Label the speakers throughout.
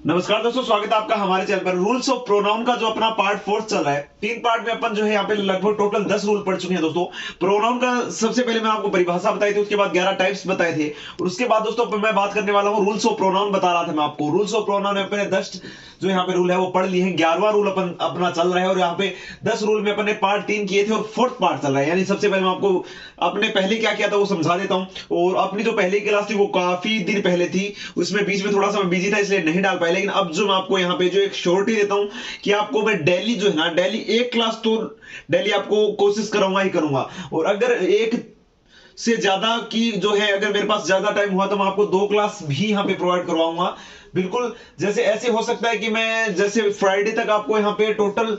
Speaker 1: नमस्कार दोस्तों, स्वागत है आपका हमारे चैनल पर। रूल्स ऑफ प्रोनाउन का जो अपना पार्ट 4 चल रहा है, 3 पार्ट में अपन जो है यहाँ पे लगभग टोटल 10 रूल पढ़ चुके हैं दोस्तों। प्रोनाउन का सबसे पहले मैं आपको परिभाषा बताई थी, उसके बाद 11 टाइप्स बताए थे, और उसके बाद दोस्तों मैं बात करने वाला हूँ रूल्स ऑफ प्रोनाउन। बता रहा था मैं आपको रूल्स ऑफ प्रोनाउन में अपने 10 जो यहाँ पे रूल है वो पढ़ लिए हैं। 11वां रूल अपन अपना चल रहा है, और यहाँ पे 10 रूल में अपने पार्ट 3 किए थे और 4th पार्ट चल रहा है। यानी सबसे पहले मैं आपको अपने पहले क्या किया था वो समझा देता हूं। और अपनी जो पहली क्लास थी वो काफी दिन पहले थी, उसमें बीच में थोड़ा सा मैं बिजी था इसलिए नहीं डाल पाया। लेकिन अब जो मैं आपको यहाँ पे जो एक श्योरिटी देता हूं कि आपको मैं डेली जो है ना, डेली एक क्लास तो डेली आपको कोशिश कराऊंगा ही करूंगा। और अगर एक से ज्यादा की जो है, अगर मेरे पास ज्यादा टाइम हुआ तो मैं आपको 2 क्लास भी यहाँ पे प्रोवाइड करवाऊंगा। बिल्कुल, जैसे ऐसे हो सकता है कि मैं जैसे फ्राइडे तक आपको यहाँ पे टोटल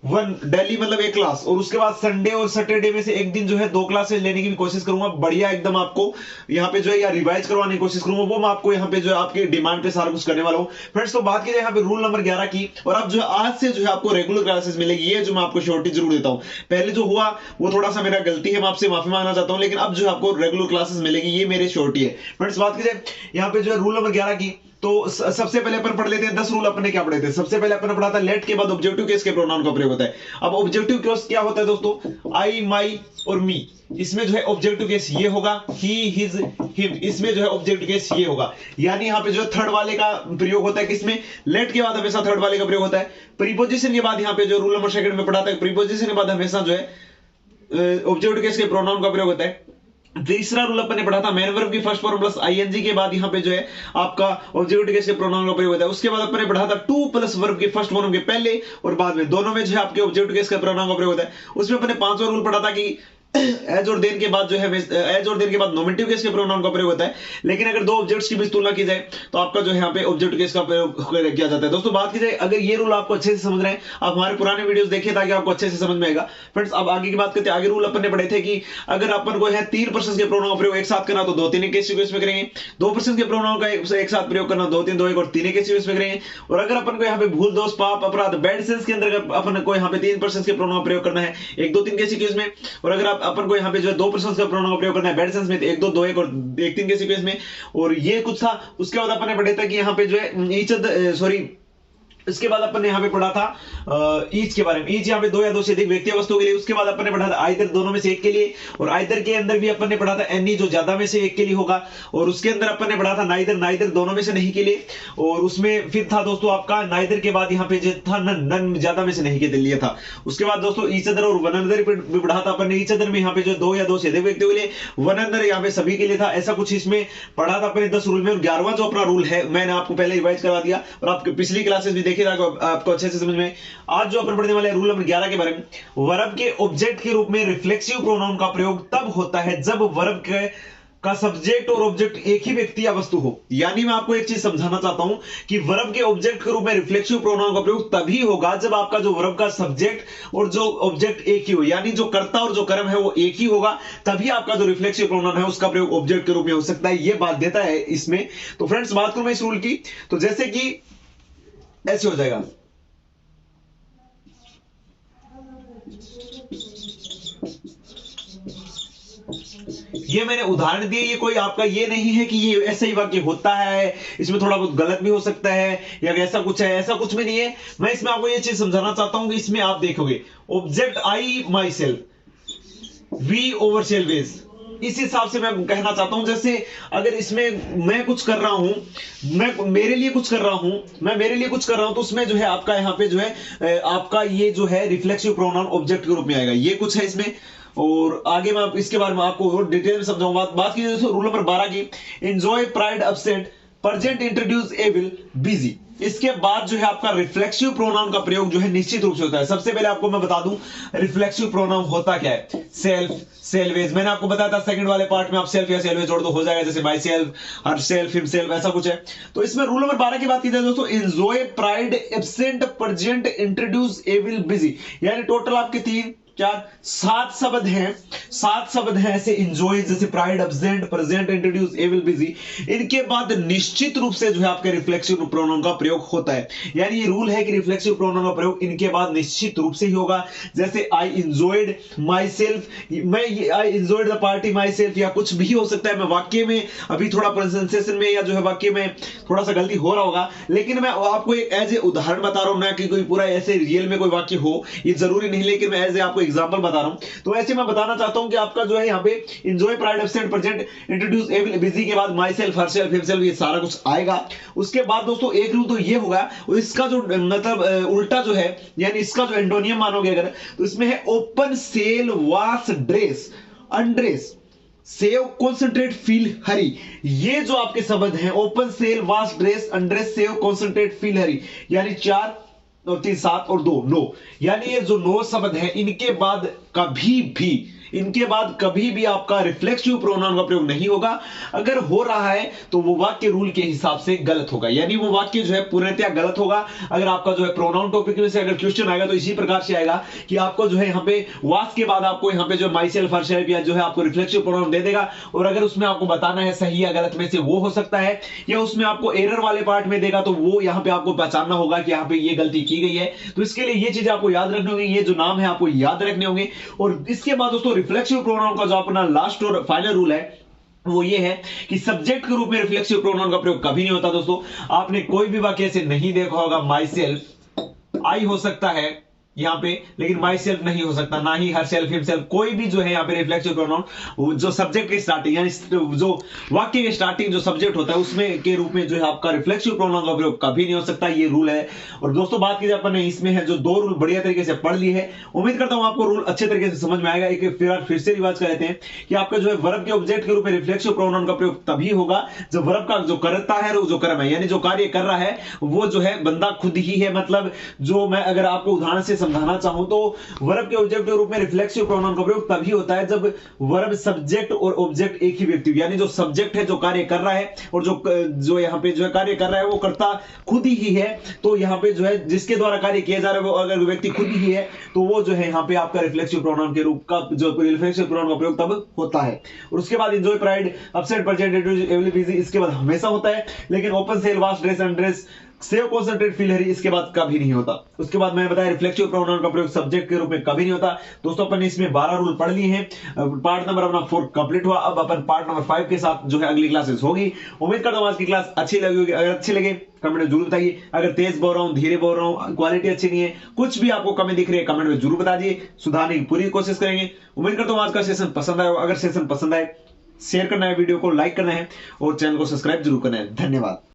Speaker 1: 1 डेली मतलब 1 क्लास, और उसके बाद संडे और सैटरडे में से एक दिन जो है 2 क्लासेस लेने की भी कोशिश करूंगा। बढ़िया एकदम आपको यहाँ पे जो है या रिवाइज करवाने की कोशिश करूंगा, वो मैं आपको यहाँ पे जो है आपके डिमांड पे सारा कुछ करने वाला हूँ। फ्रेंड्स, तो बात की जाए यहाँ पे रूल नंबर 11 की, और अब जो है आज से जो है आपको रेगुलर क्लासेस मिलेगी। ये जो मैं आपको श्योरिटी जरूर देता हूँ, पहले जो हुआ वो थोड़ा सा मेरा गलती है, मैं आपसे माफी मांगना चाहता हूँ, लेकिन अब जो है आपको रेगुलर क्लासेस मिलेगी, ये मेरी श्योरिटी है। फ्रेंड्स, बात की जाए यहाँ पे जो है रूल नंबर 11 की, तो सबसे पहले अपन पढ़ लेते हैं 10 रूल अपने क्या पढ़े थे। सबसे पहले अपन पढ़ा था लेट के बाद ऑब्जेक्टिव केस के प्रोनाउन का प्रयोग होता है। अब ऑब्जेक्टिव केस क्या होता है दोस्तों? आई, माई और मी, इसमें जो है ऑब्जेक्टिव केस ये होगा। ही, हिज, हिम, इसमें जो है ऑब्जेक्टिव केस ये होगा। यानी यहाँ पे जो थर्ड वाले का प्रयोग होता है किसमें? लेट के बाद हमेशा थर्ड वाले का प्रयोग होता है। प्रीपोजिशन के बाद यहाँ पे जो रूल नंबर 2 में पढ़ा था, प्रीपोजिशन के बाद हमेशा जो है ऑब्जेक्टिव केस के प्रोनाउन का प्रयोग होता है। तीसरा रूल अपन ने पढ़ा था मैन वर्ब की फर्स्ट फॉर्म प्लस आईएनजी के बाद यहाँ पे जो है आपका ऑब्जेक्टिव केस के प्रोनाउन का प्रयोग होता है। उसके बाद अपन ने पढ़ा था टू प्लस वर्ब की फर्स्ट फॉर्म के पहले और बाद में दोनों में जो है आपके ऑब्जेक्टिव केस का प्रोनाउन का प्रयोग होता है। उसमें अपन ने 5वां रूल पढ़ा था कि एज और देन के बाद जो है एज और देन के बाद नोमेटिव केस के प्रोनाउन का प्रयोग होता है। लेकिन अगर दो ऑब्जेक्ट्स की भी तुलना की जाए तो आपका जो है यहाँ पे ऑब्जेक्टिव केस का प्रयोग किया जाता है। दोस्तों, बात की जाए अगर ये रूल आपको अच्छे से समझ रहे हैं, आप हमारे पुराने वीडियोस देखिए ताकि आपको अच्छे से समझ में आएगा। फ्रेंड्स, अब आगे की बात करते हैं। आगे रूल अपन ने पढ़े थे कि अगर अपन को है 3 पर्सन के प्रोनाउन का प्रयोग एक साथ करना तो 2-3 केस में करेंगे। 2 पर्सन के प्रोनाउन का एक साथ प्रयोग करना 2-3 2 1 और 3 केस में करेंगे। और अगर अपन को यहाँ पे भूल, दोष, पाप, अपराध, बैड सेंस के अंदर अपन को यहाँ पे 3 पर्सन के प्रोनाउन का प्रयोग करना है 1 2 3 केस में। और अगर अपन को यहाँ पे जो 2 पर्सन्स का प्रोनाउन का प्रयोग करना है बैड सेंस में 1 2 2 1 और 1 3 के सीक्वेंस में। और ये कुछ था। उसके बाद अपन ने पढ़ा था कि यहाँ पे जो है ईच सॉरी इसके बाद अपन ने यहाँ पे पढ़ा था ईच के बारे में। ईच यहाँ पे 2 या 2 से अधिक व्यक्ति वस्तुओं के लिए। उसके बाद अपन ने पढ़ा था आइदर, दोनों में से एक के लिए। और आइदर के अंदर भी अपन ने पढ़ा था एनी, जो ज्यादा में से एक के लिए होगा। और उसके अंदर अपन ने पढ़ा था नाइदर, नाइदर दोनों में से नहीं के लिए। और उसमें फिर था दोस्तों आपका नाइदर के बाद यहाँ पे जो था नन, नन ज्यादा में से नहीं के लिए था। उसके बाद दोस्तों ईच अदर और वन अनदर भी पढ़ा था अपन ने। ईच अदर में यहाँ पे जो 2 या 2 से अधिक व्यक्तियों के लिए, वन अनदर यहाँ पे सभी के लिए था। ऐसा कुछ इसमें पढ़ा था अपने 10 रूल में। और 11वां जो अपना रूल है मैंने आपको पहले रिवाइज करवा दिया, और आपके पिछली क्लासेस भी देखिए आपको अच्छे से समझ में। आज जो अपन पढ़ने वाले हैं रूल नंबर 11 के बारे में, वर्ब के ऑब्जेक्ट के रूप में रिफ्लेक्सिव प्रोनाउन का प्रयोग तब होता है जब वर्ब का सब्जेक्ट और ऑब्जेक्ट एक ही व्यक्ति या वस्तु हो। यानी मैं आपको एक चीज समझाना चाहता हूं कि वर्ब के ऑब्जेक्ट के रूप में रिफ्लेक्सिव प्रोनाउन का प्रयोग तभी होगा जब आपका जो वर्ब का सब्जेक्ट और जो ऑब्जेक्ट एक ही हो। यानी जो कर्ता और जो कर्म है वो एक ही होगा, तभी आपका जो रिफ्लेक्सिव प्रोनाउन है उसका प्रयोग ऑब्जेक्ट के रूप में हो सकता है। यह बाध्यता है इसमें। तो फ्रेंड्स, बात करूं मैं इस रूल की, तो जैसे कि ऐसे हो जाएगा। ये मैंने उदाहरण दिए, ये कोई आपका ये नहीं है कि ये ऐसा ही वाक्य होता है, इसमें थोड़ा बहुत गलत भी हो सकता है या ऐसा कुछ है, ऐसा कुछ भी नहीं है। मैं इसमें आपको ये चीज समझाना चाहता हूं कि इसमें आप देखोगे object I, myself, we ourselves, इस हिसाब से मैं कहना चाहता हूं। जैसे अगर इसमें मैं कुछ कर रहा हूं, मैं मेरे लिए कुछ कर रहा हूं, मैं मेरे लिए कुछ कर रहा हूं, तो उसमें जो है आपका यहाँ पे जो है आपका ये जो है रिफ्लेक्सिव प्रोनाउन ऑब्जेक्ट के रूप में आएगा। ये कुछ है इसमें। और आगे मैं इसके बारे में आपको और डिटेल में समझाऊंगा। बात कीजिए रूल नंबर 12 की, enjoy, pride, upset, present, introduce, evil, busy. इसके बाद जो है आपका रिफ्लेक्सिव प्रोनाउन का प्रयोग जो है निश्चित रूप से होता है। सबसे पहले आपको मैं बता दूं रिफ्लेक्सिव प्रोनाउन होता क्या है। सेल्फ, सेल्वेज, मैंने आपको बताया था सेकंड वाले पार्ट में, आप सेल्फ या सेल्वेज जोड़ दो हो जाएगा, जैसे my self, her self, him self, ऐसा कुछ है। तो इसमें रूल नंबर 12 की बात की जाए दोस्तों, enjoy, pride, absent, present, introduce, evil, busy, यानी टोटल आपके 3 चार, 7 शब्द हैं, 7 शब्द हैं ऐसे एंजॉय, जैसे pride, absent, present, introduce, able, busy, इनके बाद निश्चित रूप से जो है आपके रिफ्लेक्सिव प्रोनाउन का प्रयोग होता है। यानी ये रूल है कि रिफ्लेक्सिव प्रोनाउन का प्रयोग इनके बाद निश्चित रूप से ही होगा। जैसे आई एंजॉयड माई सेल्फ, मैं I enjoyed the party my self, या कुछ भी हो सकता है। मैं वाक्य में अभी थोड़ा प्रेजेंटेशन में या जो है वाक्य में थोड़ा सा गलती हो रहा होगा, लेकिन मैं आपको एक एज ए उदाहरण बता रहा हूं ना कि कोई पूरा ऐसे रियल में कोई वाक्य हो, ये जरूरी नहीं, लेकिन मैं एज ए आपको एग्जांपल बता रहा हूं। तो ऐसे मैं बताना चाहता हूं कि आपका जो है यहाँ पे enjoy, pride, absent, present, introduce, able, busy के बाद माई सेल्फ, हरसेल्फ, हिमसेल्फ, ये सारा कुछ आएगा। उसके बाद दोस्तों एक रूल तो ये होगा, और इसका जो मतलब उल्टा जो है, यानी इसका जो एंटोनियम मानोगे अगर, तो इसमें है open, sell, wash, dress, undress, save, concentrate, feel, hurry. ये जो आपके शब्द हैं, open, sell, wash, dress, undress, save, concentrate, feel, hurry, यानी 4 और 3 7 और 2 9, यानी ये जो 9 शब्द हैं, इनके बाद कभी भी आपका रिफ्लेक्सिव प्रोनाउन का प्रयोग नहीं होगा। अगर हो रहा है तो वो वाक्य रूल के हिसाब से गलत होगा, यानी वो वाक्य जो है पूर्णतया गलत होगा। अगर आपका जो है प्रोनाउन टॉपिक में से अगर क्वेश्चन आएगा तो इसी प्रकार से आएगा कि आपको जो है यहाँ पे वास के बाद आपको यहाँ पे जो माई सेल्फ, हरसेल्फ, या जो है आपको रिफ्लेक्सिव प्रोनाउन दे देगा, और अगर उसमें आपको बताना है सही या गलत में से वो हो सकता है, या उसमें आपको एरर वाले पार्ट में देगा तो वो यहाँ पे आपको पहचानना होगा कि यहाँ पे ये गलती की गई है। तो इसके लिए ये चीजें आपको याद रखनी होंगी, ये जो नाम है आपको याद रखने होंगे। और इसके बाद दोस्तों रिफ्लेक्सिव प्रोनाउन का जो अपना लास्ट और फाइनल रूल है वो ये है कि सब्जेक्ट के रूप में रिफ्लेक्सिव प्रोनाउन का प्रयोग कभी नहीं होता। दोस्तों आपने कोई भी वाक्य ऐसे नहीं देखा होगा, माई सेल्फ, आई हो सकता है यहां पे, लेकिन माई सेल्फ नहीं हो सकता, ना ही हर सेल्फ, हिमसेल्फ, कोई भी जो है यहाँ पे रिफ्लेक्सिव प्रोनाउन जो सब्जेक्ट की स्टार्टिंग, यानी जो वाक्य की स्टार्टिंग जो सब्जेक्ट होता है उसमें के रूप में जो है आपका रिफ्लेक्सिव प्रोनाउन का प्रयोग कभी नहीं हो सकता, ये रूल है। और दोस्तों बात कीजिए अपन ने इसमें है जो 2 रूल बढ़िया तरीके से पढ़ लिए है, उम्मीद करता हूं आपको रूल अच्छे तरीके से समझ में आएगा। एक फिर से रिवाज कर लेते हैं कि आपका जो है वर्ब के ऑब्जेक्ट के रूप में रिफ्लेक्सिव प्रोनाउन का प्रयोग तभी होगा जब वर्ब का जो करता है जो कर्म है, यानी जो कार्य कर रहा है वो जो है बंदा खुद ही है। मतलब जो मैं अगर आपको उदाहरण से समझाना चाहूं तो वर्ब के ऑब्जेक्ट के रूप में रिफ्लेक्सिव प्रोनाउन का प्रयोग तभी होता है जब वर्ब, सब्जेक्ट और ऑब्जेक्ट एक ही व्यक्ति, यानी जो सब्जेक्ट है जो कार्य कर रहा है और जो यहाँ पे जो है कार्य कर रहा है वो कर्ता खुद ही है। तो यहाँ पे जो है जिसके द्वारा कार्य किया जा रहा है वो अगर व्यक्ति खुद ही है तो वो जो है यहाँ पे आपका रिफ्लेक्सिव प्रोनाउन के रूप का जो रिफ्लेक्सिव प्रोनाउन का प्रयोग तब होता है। और उसके बाद enjoy, pride, upset, present, able, busy इसके बाद हमेशा होता है, लेकिन open, sell, wash, dress, undress, save, concentrate, feel, hurry इसके बाद कभी नहीं होता। उसके बाद मैंने बताया रिफ्लेक्सिव प्रोनाउन का प्रयोग सब्जेक्ट के रूप में कभी नहीं होता। दोस्तों अपन ने इसमें 12 रूल पढ़ लिए हैं, पार्ट नंबर अपना 4 कंप्लीट हुआ। अब अपन पार्ट नंबर 5 के साथ जो है अगली क्लासेस होगी। उम्मीद करता हूं आज की क्लास अच्छी लगी होगी। अगर अच्छी लगे कमेंट में जरूर बताइए। अगर तेज बोल रहा हूं, धीरे बोल रहा हूं, क्वालिटी अच्छी नहीं है, कुछ भी आपको कमी दिख रही है कमेंट में जरूर बता दिए, सुधारने की पूरी कोशिश करेंगे। उम्मीद करता हूं आज का सेशन पसंद आया। अगर सेशन पसंद आए शेयर करना है, वीडियो को लाइक करना है और चैनल को सब्सक्राइब जरूर करना है। धन्यवाद।